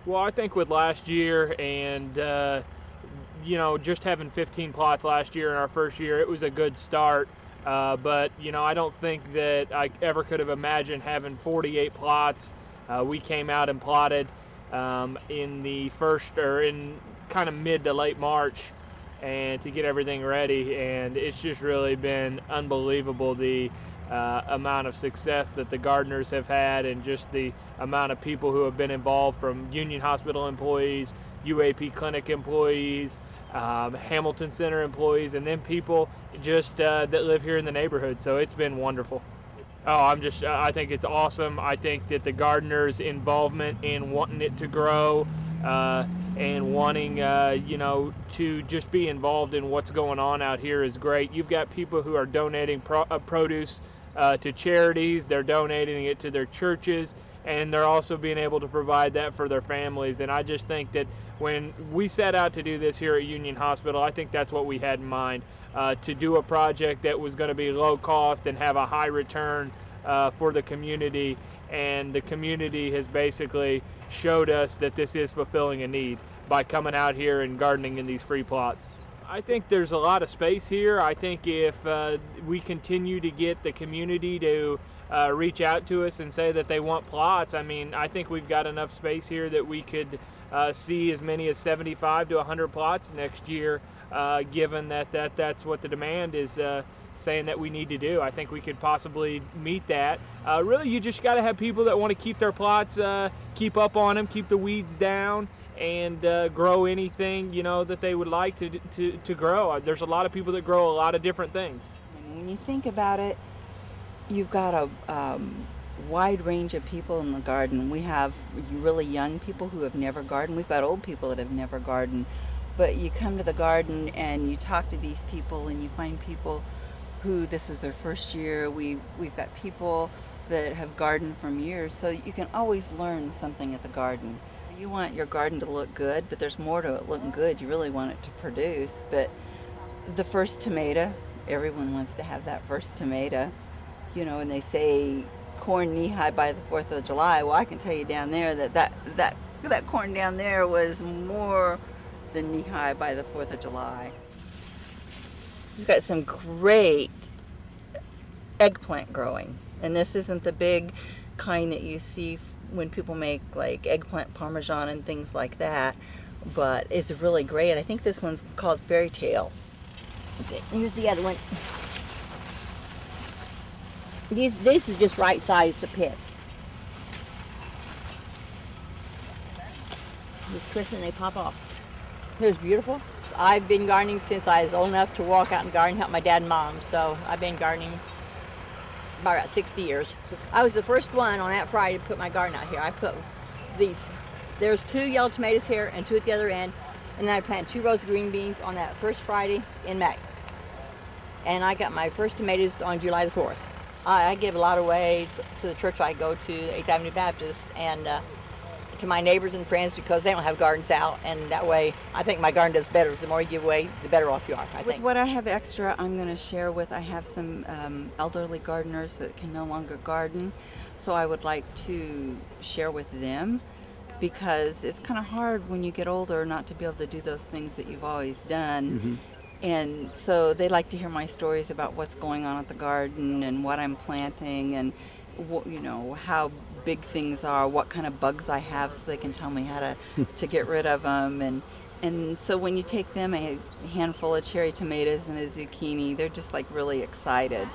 Well, I think with last year and just having 15 plots last year in our first year, it was a good start. But I don't think that I ever could have imagined having 48 plots. We came out and plotted in the first or in kind of mid to late March, and to get everything ready, and it's just really been unbelievable the amount of success that the gardeners have had, and just the amount of people who have been involved, from Union Hospital employees, UAP Clinic employees, Hamilton Center employees, and then people just that live here in the neighborhood. So it's been wonderful. I think it's awesome. I think that the gardeners' involvement in wanting it to grow and wanting, to just be involved in what's going on out here is great. You've got people who are donating produce to charities. They're donating it to their churches, and they're also being able to provide that for their families. And I just think that when we set out to do this here at Union Hospital, I think that's what we had in mind, to do a project that was going to be low cost and have a high return for the community. And the community has basically showed us that this is fulfilling a need by coming out here and gardening in these free plots. I think there's a lot of space here. I think if we continue to get the community to reach out to us and say that they want plots, I think we've got enough space here that we could see as many as 75 to 100 plots next year, given that's what the demand is saying that we need to do. I think we could possibly meet that. Really, you just got to have people that want to keep their plots, keep up on them, keep the weeds down, and grow anything that they would like to grow. There's a lot of people that grow a lot of different things. When you think about it, you've got a wide range of people in the garden. We have really young people who have never gardened. We've got old people that have never gardened. But you come to the garden and you talk to these people, and you find people who this is their first year. We've got people that have gardened from years, so you can always learn something at the garden. You want your garden to look good, but there's more to it looking good. You really want it to produce. But the first tomato, everyone wants to have that first tomato, and they say corn knee-high by the 4th of July. Well, I can tell you down there that corn down there was more than knee-high by the 4th of July. We've got some great eggplant growing, and this isn't the big kind that you see when people make like eggplant parmesan and things like that, but it's really great. I think this one's called Fairy Tale. Okay, here's the other one. This is just right sized to pick. Just twist and they pop off. It was beautiful. I've been gardening since I was old enough to walk out and garden, help my dad and mom. So I've been gardening about 60 years. So I was the first one on that Friday to put my garden out here. I put these. There's 2 yellow tomatoes here and 2 at the other end. And then I planted 2 rows of green beans on that first Friday in May. And I got my first tomatoes on July the 4th. I give a lot away to the church I go to, 8th Avenue Baptist, and to my neighbors and friends, because they don't have gardens out, and that way I think my garden does better. The more you give away, the better off you are, I think. With what I have extra, I'm going to share with, I have some elderly gardeners that can no longer garden, so I would like to share with them, because it's kind of hard when you get older not to be able to do those things that you've always done. Mm-hmm. And so they like to hear my stories about what's going on at the garden and what I'm planting, and how big things are, what kind of bugs I have, so they can tell me how to get rid of them. And so when you take them a handful of cherry tomatoes and a zucchini, they're just like really excited.